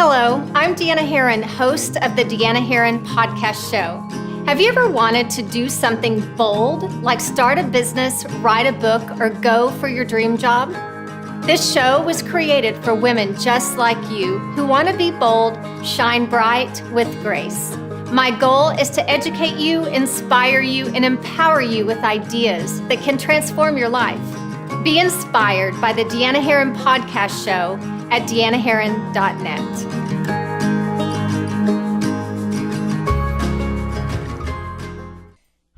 Hello, I'm Deanna Herron, host of the Deanna Herron Podcast Show. Have you ever wanted to do something bold, like start a business, write a book, or go for your dream job? This show was created for women just like you who want to be bold, shine bright with grace. My goal is to educate you, inspire you, and empower you with ideas that can transform your life. Be inspired by the Deanna Herron Podcast Show at deannaherron.net.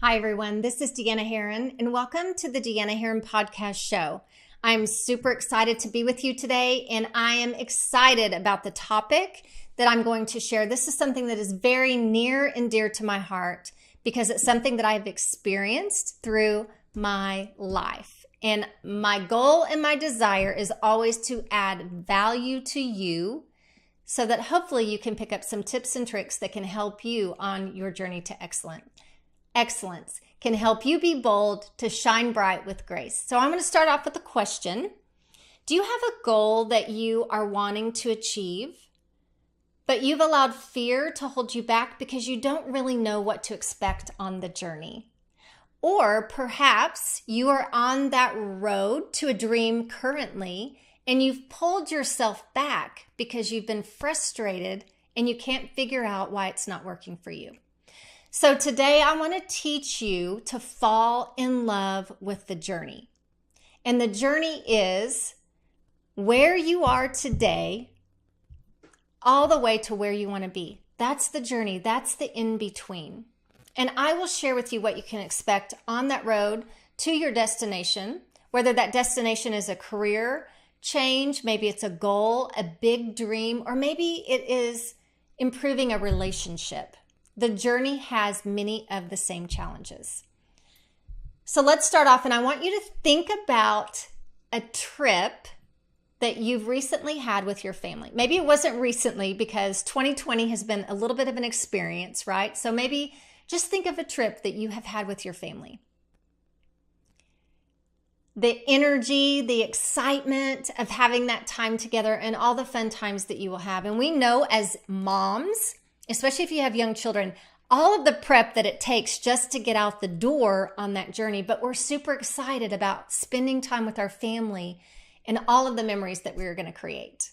Hi, everyone. This is Deanna Herron, and welcome to the Deanna Herron Podcast Show. I'm super excited to be with you today, and I am excited about the topic that I'm going to share. This is something that is very near and dear to my heart because it's something that I've experienced through my life. And my goal and my desire is always to add value to you so that hopefully you can pick up some tips and tricks that can help you on your journey to excellence, can help you be bold, to shine bright with grace. So I'm going to start off with a question. Do you have a goal that you are wanting to achieve, but you've allowed fear to hold you back because you don't really know what to expect on the journey? Or perhaps you are on that road to a dream currently and you've pulled yourself back because you've been frustrated and you can't figure out why it's not working for you. So today I want to teach you to fall in love with the journey. And the journey is where you are today all the way to where you want to be. That's the journey. That's the in-between. And I will share with you what you can expect on that road to your destination, whether that destination is a career change, maybe it's a goal, a big dream, or maybe it is improving a relationship. The journey has many of the same challenges. So let's start off, and I want you to think about a trip that you've recently had with your family. Maybe it wasn't recently because 2020 has been a little bit of an experience, right? So maybe just think of a trip that you have had with your family. The energy, the excitement of having that time together and all the fun times that you will have. And we know as moms, especially if you have young children, all of the prep that it takes just to get out the door on that journey. But we're super excited about spending time with our family and all of the memories that we're going to create.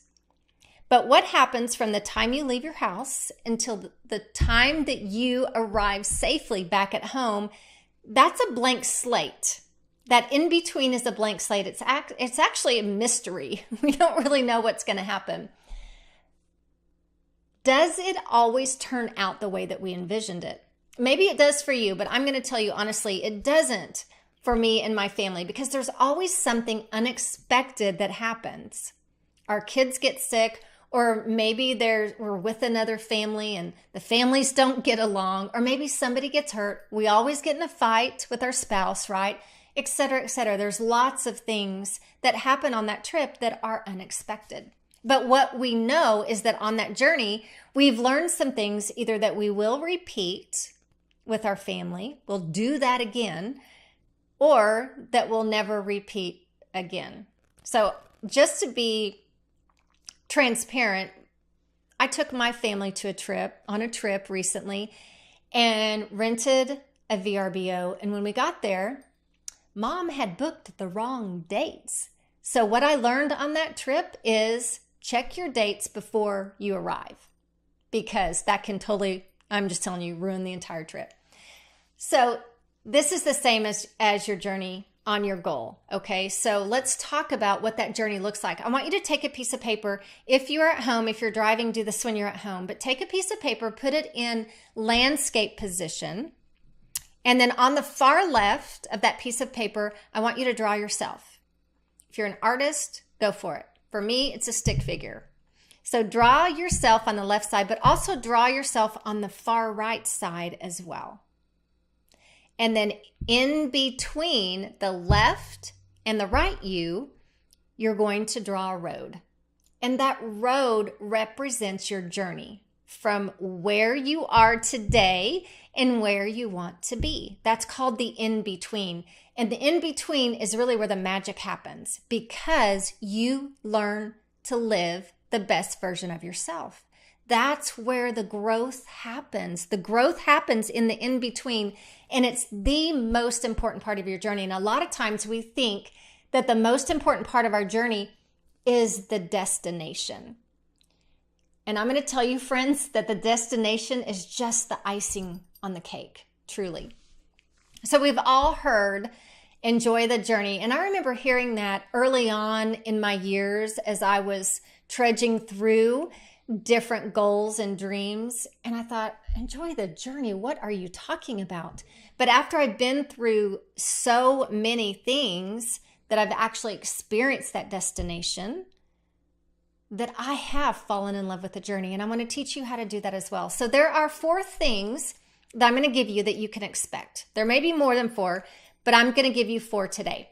But what happens from the time you leave your house until the time that you arrive safely back at home, that's a blank slate. That in between is a blank slate. It's actually a mystery. We don't really know what's going to happen. Does it always turn out the way that we envisioned it? Maybe it does for you, but I'm going to tell you honestly, it doesn't for me and my family because there's always something unexpected that happens. Our kids get sick, or maybe we're with another family and the families don't get along, or maybe somebody gets hurt. We always get in a fight with our spouse, right? Et cetera, et cetera. There's lots of things that happen on that trip that are unexpected. But what we know is that on that journey, we've learned some things either that we will repeat with our family, we'll do that again, or that we'll never repeat again. So just to be transparent, I took my family on a trip recently and rented a VRBO. And when we got there, Mom had booked the wrong dates. So what I learned on that trip is check your dates before you arrive, because that can totally, I'm just telling you, ruin the entire trip. So this is the same as your journey on your goal. Okay, so let's talk about what that journey looks like. I want you to take a piece of paper. If you're at home, if you're driving, do this when you're at home, but take a piece of paper, put it in landscape position. And then on the far left of that piece of paper, I want you to draw yourself. If you're an artist, go for it. For me, it's a stick figure. So draw yourself on the left side, but also draw yourself on the far right side as well. And then in between the left and the right you're going to draw a road. And that road represents your journey from where you are today and where you want to be. That's called the in-between. And the in-between is really where the magic happens because you learn to live the best version of yourself. That's where the growth happens. The growth happens in the in-between, and it's the most important part of your journey. And a lot of times we think that the most important part of our journey is the destination. And I'm going to tell you, friends, that the destination is just the icing on the cake, truly. So we've all heard, enjoy the journey. And I remember hearing that early on in my years as I was trudging through different goals and dreams. And I thought, enjoy the journey. What are you talking about? But after I've been through so many things that I've actually experienced that destination, that I have fallen in love with the journey. And I want to teach you how to do that as well. So there are 4 things that I'm going to give you that you can expect. There may be more than 4, but I'm going to give you 4 today.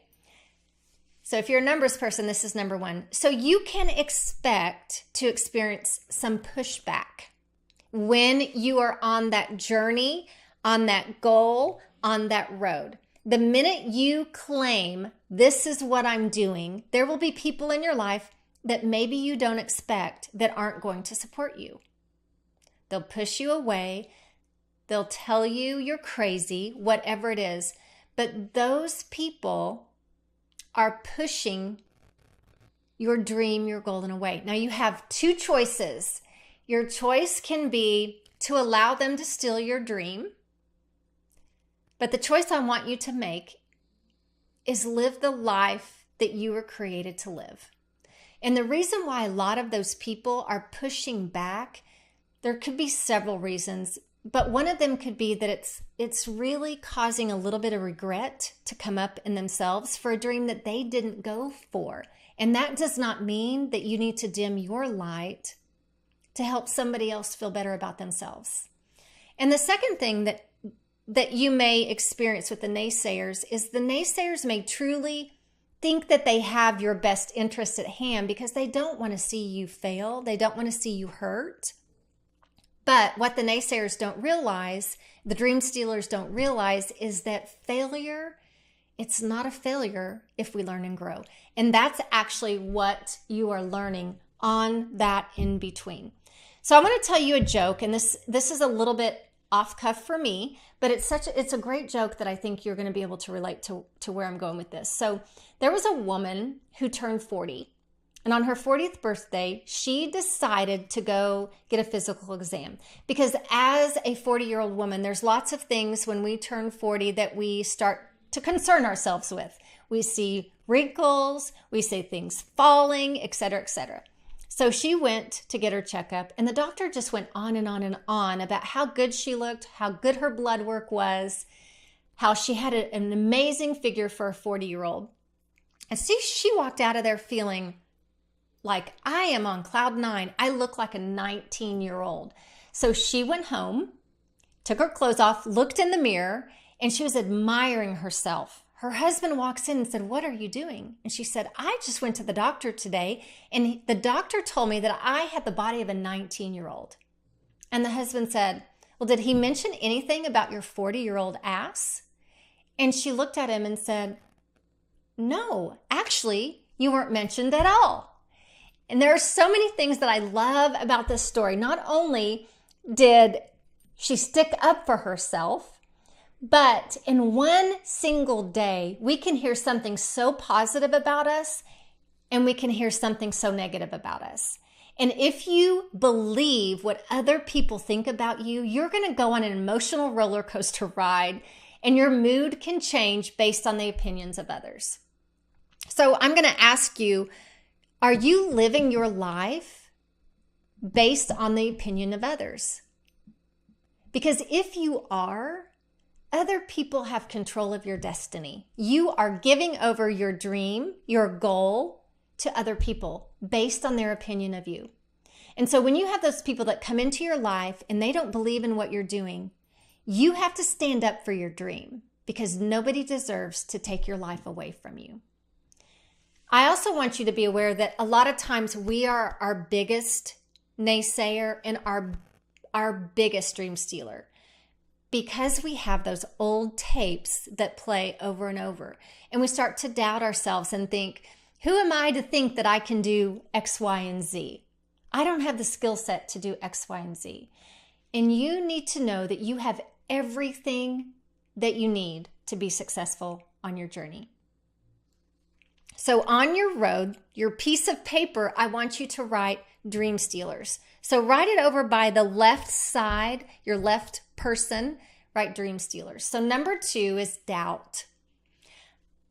So if you're a numbers person, this is number 1. So you can expect to experience some pushback when you are on that journey, on that goal, on that road. The minute you claim, this is what I'm doing, there will be people in your life that maybe you don't expect that aren't going to support you. They'll push you away. They'll tell you you're crazy, whatever it is. But those people are pushing your dream, your goal, in a way. Now you have 2 choices. Your choice can be to allow them to steal your dream. But the choice I want you to make is live the life that you were created to live. And the reason why a lot of those people are pushing back, there could be several reasons. But one of them could be that it's really causing a little bit of regret to come up in themselves for a dream that they didn't go for. And that does not mean that you need to dim your light to help somebody else feel better about themselves. And the second thing that you may experience with the naysayers is the naysayers may truly think that they have your best interest at hand because they don't want to see you fail. They don't want to see you hurt. But what the naysayers don't realize, the dream stealers don't realize, is that failure, it's not a failure if we learn and grow. And that's actually what you are learning on that in between. So I want to tell you a joke, and this is a little bit off cuff for me, but it's a great joke that I think you're going to be able to relate to where I'm going with this. So there was a woman who turned 40. And on her 40th birthday, she decided to go get a physical exam. Because as a 40-year-old woman, there's lots of things when we turn 40 that we start to concern ourselves with. We see wrinkles, we see things falling, et cetera, et cetera. So she went to get her checkup, and the doctor just went on and on and on about how good she looked, how good her blood work was, how she had an amazing figure for a 40-year-old. And see, she walked out of there feeling like, I am on cloud 9. I look like a 19-year-old. So she went home, took her clothes off, looked in the mirror, and she was admiring herself. Her husband walks in and said, what are you doing? And she said, I just went to the doctor today, and the doctor told me that I had the body of a 19-year-old. And the husband said, well, did he mention anything about your 40-year-old ass? And she looked at him and said, no, actually, you weren't mentioned at all. And there are so many things that I love about this story. Not only did she stick up for herself, but in one single day, we can hear something so positive about us and we can hear something so negative about us. And if you believe what other people think about you, you're going to go on an emotional roller coaster ride, and your mood can change based on the opinions of others. So I'm going to ask you, are you living your life based on the opinion of others? Because if you are, other people have control of your destiny. You are giving over your dream, your goal, to other people based on their opinion of you. And so when you have those people that come into your life and they don't believe in what you're doing, you have to stand up for your dream, because nobody deserves to take your life away from you. I also want you to be aware that a lot of times we are our biggest naysayer and our biggest dream stealer, because we have those old tapes that play over and over. And we start to doubt ourselves and think, who am I to think that I can do X, Y, and Z? I don't have the skill set to do X, Y, and Z. And you need to know that you have everything that you need to be successful on your journey. So on your road, your piece of paper, I want you to write Dream Stealers. So write it over by the left side, your left person, write Dream Stealers. So number 2 is doubt.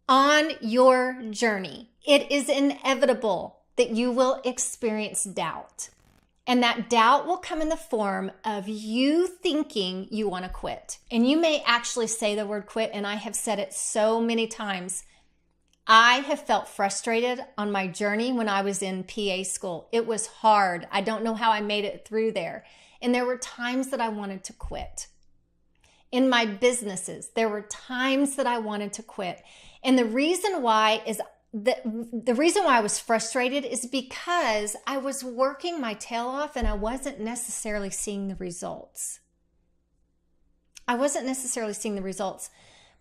On your journey, it is inevitable that you will experience doubt. And that doubt will come in the form of you thinking you want to quit. And you may actually say the word quit, and I have said it so many times. I have felt frustrated on my journey when I was in PA school. It was hard. I don't know how I made it through there. And there were times that I wanted to quit. In my businesses, there were times that I wanted to quit. And the reason why I was frustrated is because I was working my tail off and I wasn't necessarily seeing the results.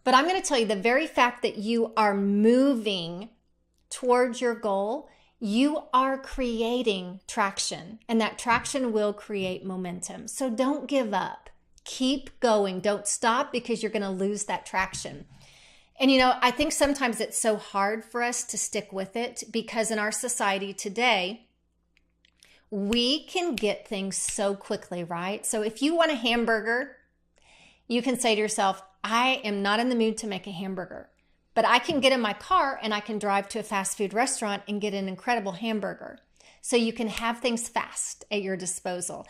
But I'm going to tell you, the very fact that you are moving towards your goal, you are creating traction, and that traction will create momentum. So don't give up. Keep going. Don't stop, because you're going to lose that traction. And I think sometimes it's so hard for us to stick with it, because in our society today, we can get things so quickly, right? So if you want a hamburger, you can say to yourself, I am not in the mood to make a hamburger, but I can get in my car and I can drive to a fast food restaurant and get an incredible hamburger. So you can have things fast at your disposal.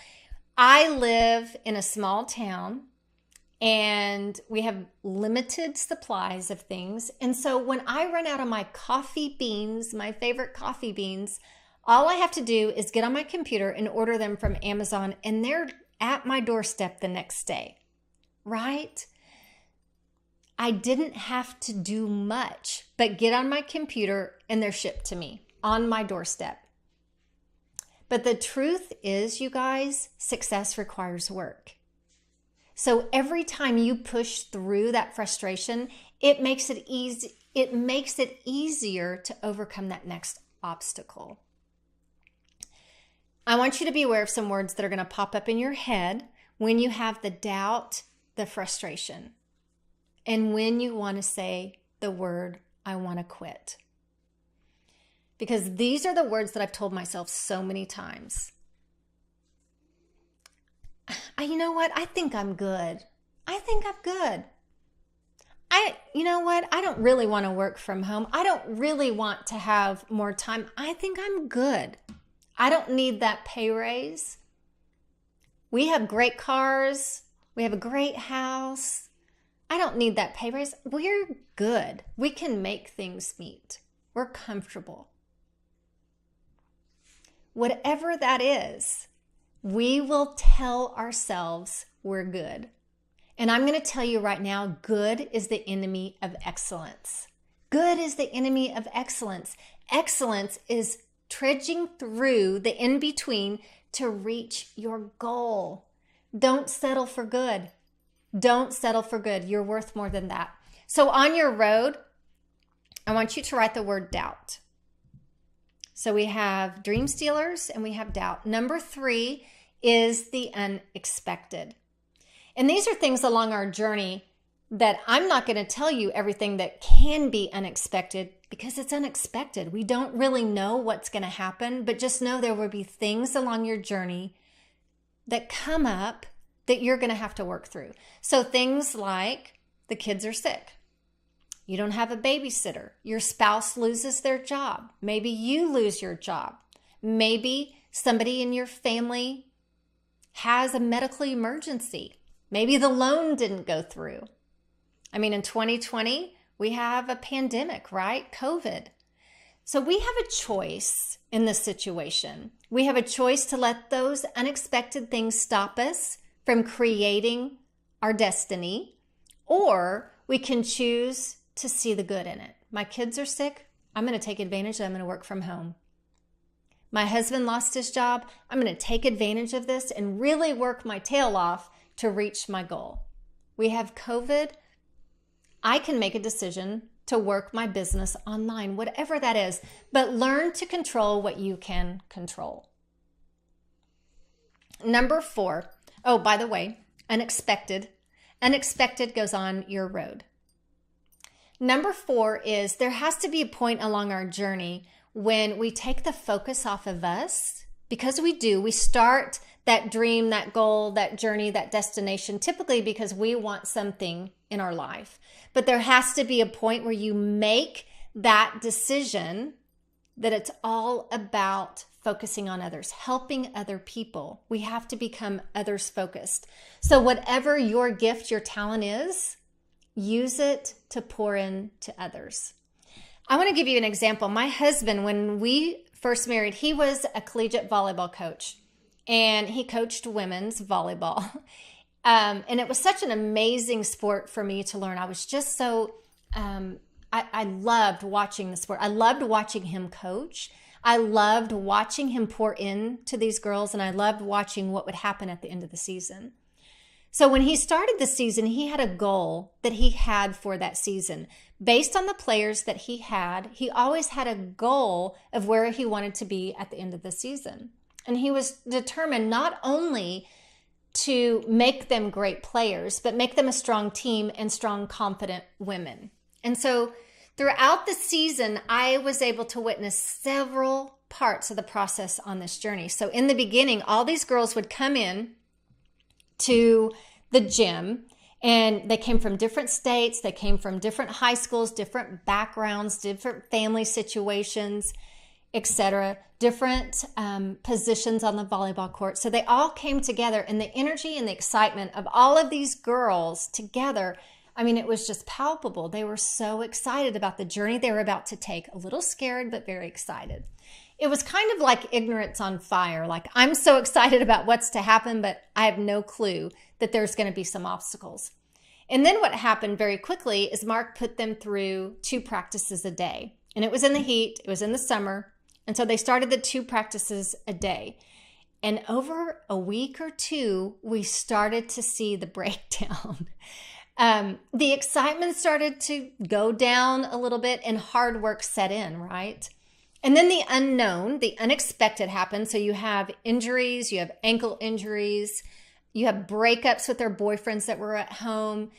I live in a small town and we have limited supplies of things. And so when I run out of my coffee beans, my favorite coffee beans, all I have to do is get on my computer and order them from Amazon, and they're at my doorstep the next day, right? I didn't have to do much but get on my computer and they're shipped to me on my doorstep. But the truth is, you guys, success requires work. So every time you push through that frustration, it makes it easy. It makes it easier to overcome that next obstacle. I want you to be aware of some words that are going to pop up in your head when you have the doubt, the frustration, and when you want to say the word, I want to quit. Because these are the words that I've told myself so many times. You know what? I think I'm good. You know what? I don't really want to work from home. I don't really want to have more time. I think I'm good. I don't need that pay raise. We have great cars. We have a great house. I don't need that pay raise. We're good. We can make things meet. We're comfortable. Whatever that is, we will tell ourselves we're good. And I'm going to tell you right now, good is the enemy of excellence. Good is the enemy of excellence. Excellence is trudging through the in-between to reach your goal. Don't settle for good. Don't settle for good. You're worth more than that. So on your road, I want you to write the word doubt. So we have Dream Stealers and we have doubt. Number 3 is the unexpected. And these are things along our journey that I'm not going to tell you everything that can be unexpected, because it's unexpected. We don't really know what's going to happen, but just know there will be things along your journey that come up that you're going to have to work through. So things like the kids are sick. You don't have a babysitter. Your spouse loses their job. Maybe you lose your job. Maybe somebody in your family has a medical emergency. Maybe the loan didn't go through. I mean, in 2020, we have a pandemic, right? COVID. So we have a choice in this situation. We have a choice to let those unexpected things stop us from creating our destiny, or we can choose to see the good in it. My kids are sick. I'm going to take advantage. I'm going to work from home. My husband lost his job. I'm going to take advantage of this and really work my tail off to reach my goal. We have COVID. I can make a decision to work my business online, whatever that is, but learn to control what you can control. Number 4. Oh, by the way, unexpected. Unexpected goes on your road. Number 4 is there has to be a point along our journey when we take the focus off of us, because we start that dream, that goal, that journey, that destination, typically because we want something in our life. But there has to be a point where you make that decision that it's all about focusing on others, helping other people. We have to become others focused. So whatever your gift, your talent is, use it to pour into others. I want to give you an example. My husband, when we first married, he was a collegiate volleyball coach, and he coached women's volleyball. And it was such an amazing sport for me to learn. I was just so, I loved watching the sport. I loved watching him coach. I loved watching him pour into these girls, and I loved watching what would happen at the end of the season. So when he started the season, he had a goal that he had for that season. Based on the players that he had, he always had a goal of where he wanted to be at the end of the season. And he was determined not only to make them great players, but make them a strong team and strong, confident women. And so throughout the season, I was able to witness several parts of the process on this journey. So in the beginning, all these girls would come in to the gym, and they came from different states. They came from different high schools, different backgrounds, different family situations, etc., different positions on the volleyball court. So they all came together, and the energy and the excitement of all of these girls together, I mean, it was just palpable. They were so excited about the journey they were about to take, a little scared, but very excited. It was kind of like ignorance on fire. Like, I'm so excited about what's to happen, but I have no clue that there's going to be some obstacles. And then what happened very quickly is Mark put them through 2 practices a day. And it was in the heat, it was in the summer. And so they started the 2 practices a day. And over a week or 2, we started to see the breakdown. The excitement started to go down a little bit, and hard work set in, right? And then the unknown, the unexpected happened. So you have injuries, you have ankle injuries, you have breakups with their boyfriends that were at home,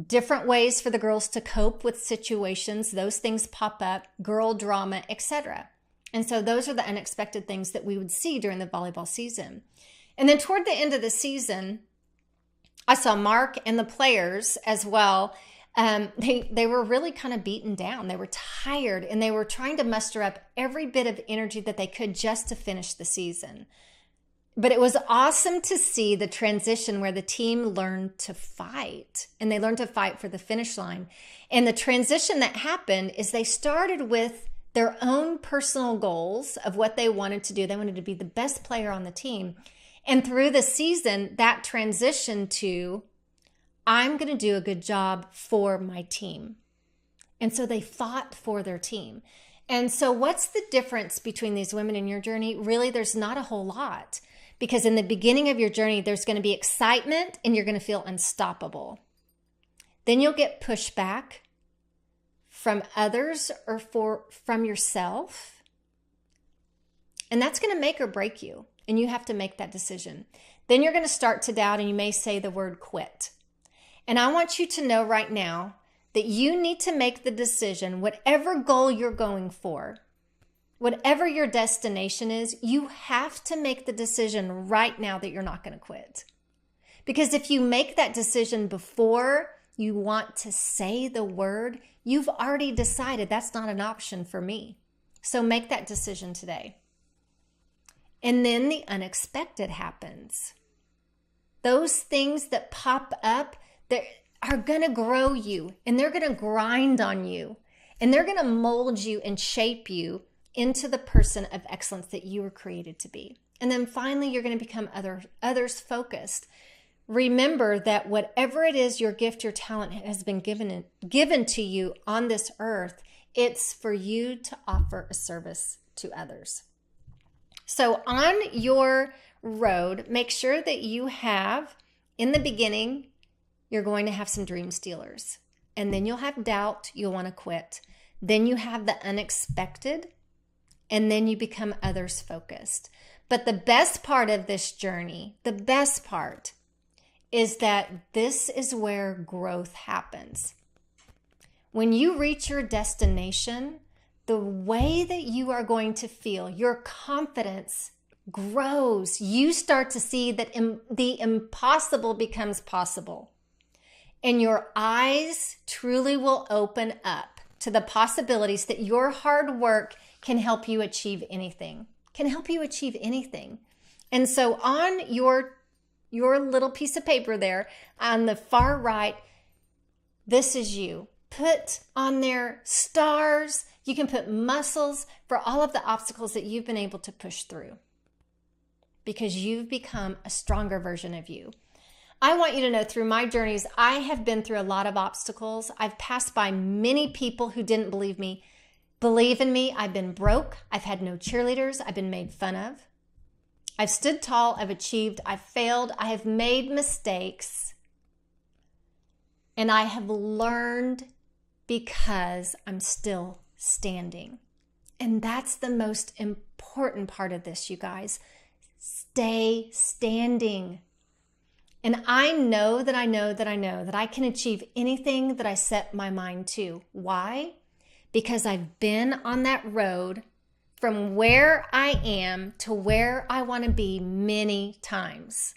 different ways for the girls to cope with situations. Those things pop up, girl drama, etc. And so those are the unexpected things that we would see during the volleyball season. And then toward the end of the season, I saw Mark and the players as well. They were really kind of beaten down. They were tired, and they were trying to muster up every bit of energy that they could just to finish the season. But it was awesome to see the transition where the team learned to fight, and they learned to fight for the finish line. And the transition that happened is they started with their own personal goals of what they wanted to do. They wanted to be the best player on the team. And through the season, that transitioned to, I'm going to do a good job for my team. And so they fought for their team. And so what's the difference between these women in your journey? Really, there's not a whole lot. Because in the beginning of your journey, there's going to be excitement, and you're going to feel unstoppable. Then you'll get pushback from others or from yourself. And that's going to make or break you. And you have to make that decision. Then you're going to start to doubt, and you may say the word quit. And I want you to know right now that you need to make the decision, whatever goal you're going for, whatever your destination is, you have to make the decision right now that you're not going to quit. Because if you make that decision before you want to say the word, you've already decided that's not an option for me. So make that decision today. And then the unexpected happens. Those things that pop up, that are going to grow you, and they're going to grind on you, and they're going to mold you and shape you into the person of excellence that you were created to be. And then finally, you're going to become others focused. Remember that whatever it is, your gift, your talent has been given to you on this earth, it's for you to offer a service to others. So on your road, make sure that you have, in the beginning, you're going to have some dream stealers. And then you'll have doubt, you'll want to quit. Then you have the unexpected, and then you become others focused. But the best part of this journey, the best part is that this is where growth happens. When you reach your destination, the way that you are going to feel, your confidence grows. You start to see that the impossible becomes possible. And your eyes truly will open up to the possibilities that your hard work can help you achieve anything, And so on your little piece of paper there on the far right, this is you. Put on there stars. You can put muscles for all of the obstacles that you've been able to push through because you've become a stronger version of you. I want you to know through my journeys, I have been through a lot of obstacles. I've passed by many people who didn't believe in me. I've been broke. I've had no cheerleaders. I've been made fun of. I've stood tall. I've achieved. I've failed. I have made mistakes. And I have learned because I'm still standing. And that's the most important part of this, you guys. Stay standing. And I know that I can achieve anything that I set my mind to. Why? Because I've been on that road from where I am to where I want to be many times,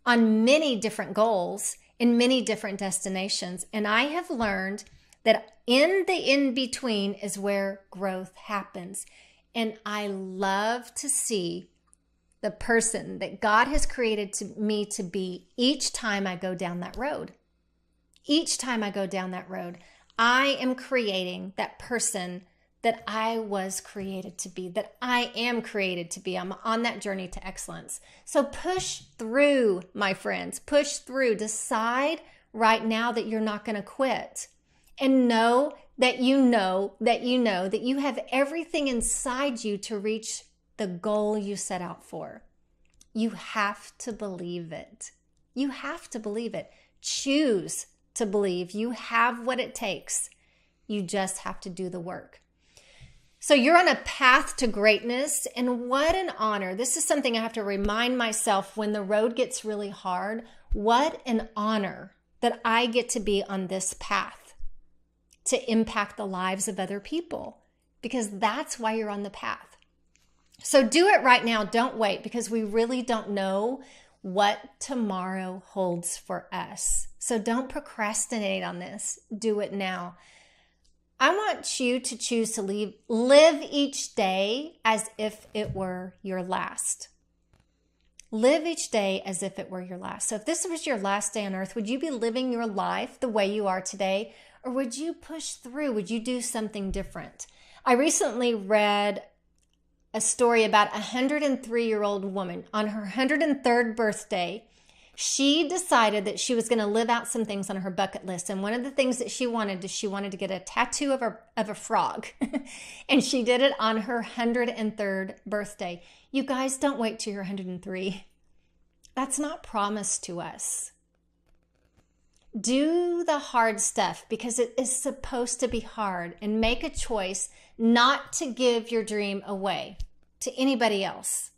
on many different goals in many different destinations. And I have learned that in the in-between is where growth happens. And I love to see the person that God has created me to be each time I go down that road. I am creating that person that I was created to be, that I am created to be. I'm on that journey to excellence. So push through, my friends. Push through. Decide right now that you're not going to quit. And know that you have everything inside you to reach the goal you set out for. You have to believe it. Choose to believe you have what it takes. You just have to do the work. So you're on a path to greatness, and what an honor. This is something I have to remind myself when the road gets really hard. What an honor that I get to be on this path to impact the lives of other people, because that's why you're on the path. So do it right now. Don't wait, because we really don't know what tomorrow holds for us. So don't procrastinate on this. Do it now. I want you to choose to live each day as if it were your last. Live each day as if it were your last. So if this was your last day on earth, would you be living your life the way you are today? Or would you push through? Would you do something different? I recently read a story about a 103-year-old woman. On her 103rd birthday, she decided that she was going to live out some things on her bucket list. And one of the things that she wanted to get a tattoo of a frog. And she did it on her 103rd birthday. You guys, don't wait till you're 103. That's not promised to us. Do the hard stuff because it is supposed to be hard, and make a choice not to give your dream away to anybody else.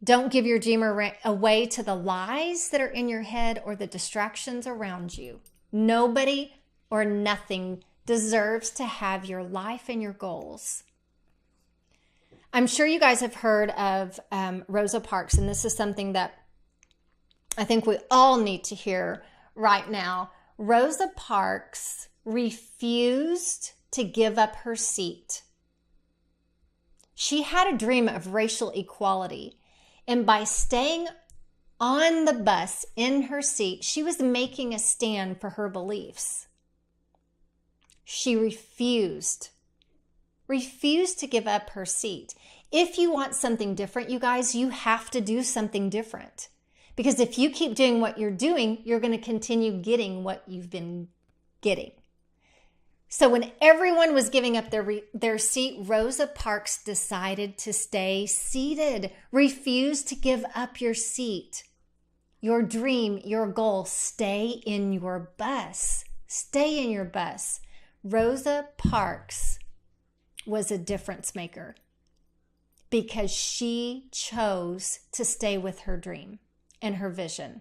Don't give your dream away to the lies that are in your head or the distractions around you. Nobody or nothing deserves to have your life and your goals. I'm sure you guys have heard of Rosa Parks, and this is something that I think we all need to hear right now. Rosa Parks refused to give up her seat. She had a dream of racial equality. And by staying on the bus in her seat, she was making a stand for her beliefs. She refused to give up her seat. If you want something different, you guys, you have to do something different. Because if you keep doing what you're doing, you're going to continue getting what you've been getting. So when everyone was giving up their seat, Rosa Parks decided to stay seated. Refuse to give up your seat, your dream, your goal. Stay in your bus. Stay in your bus. Rosa Parks was a difference maker. because she chose to stay with her dream and her vision.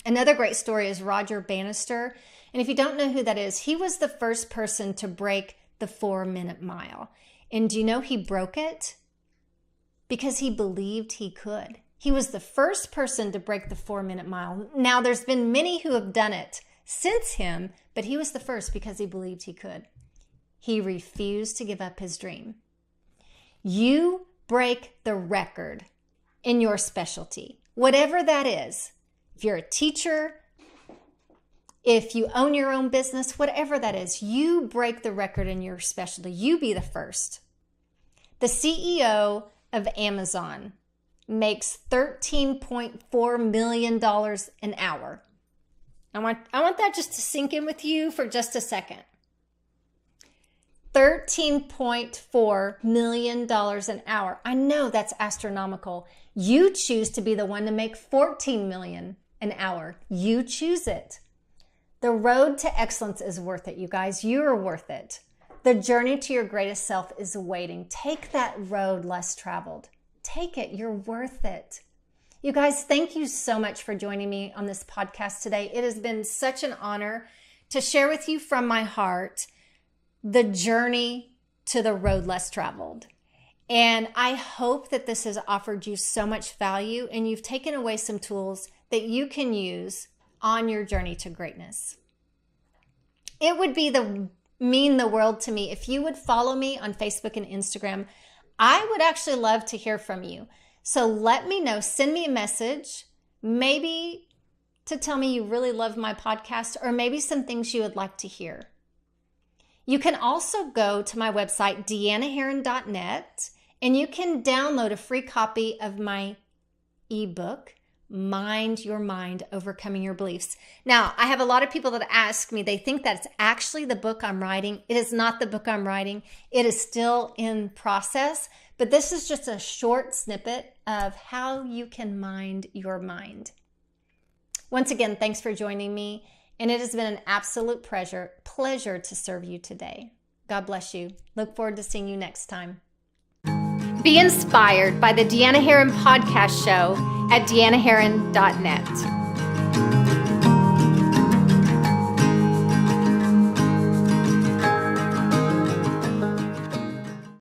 Another great story is Roger Bannister. And if you don't know who that is, he was the first person to break the 4-minute mile. And do you know he broke it? Because he believed he could. He was the first person to break the 4-minute mile. Now, there's been many who have done it since him, but he was the first because he believed he could. He refused to give up his dream. You break the record in your specialty, whatever that is. If you're a teacher, if you own your own business, whatever that is, you break the record in your specialty. You be the first. The CEO of Amazon makes $13.4 million an hour. I want that just to sink in with you for just a second. $13.4 million an hour. I know that's astronomical. You choose to be the one to make $14 million an hour. You choose it. The road to excellence is worth it, you guys. You're worth it. The journey to your greatest self is waiting. Take that road less traveled. Take it. You're worth it. You guys, thank you so much for joining me on this podcast today. It has been such an honor to share with you from my heart the journey to the road less traveled. And I hope that this has offered you so much value and you've taken away some tools that you can use on your journey to greatness. It would mean the world to me if you would follow me on Facebook and Instagram. I would actually love to hear from you. So let me know, send me a message, maybe to tell me you really love my podcast or maybe some things you would like to hear. You can also go to my website, deannaherron.net, and you can download a free copy of my ebook, Mind Your Mind, Overcoming Your Beliefs. Now, I have a lot of people that ask me, they think that's actually the book I'm writing. It is not the book I'm writing. It is still in process, but this is just a short snippet of how you can mind your mind. Once again, thanks for joining me, and it has been an absolute pleasure to serve you today. God bless you. Look forward to seeing you next time. Be inspired by the Deanna Herron podcast show at deannaherron.net.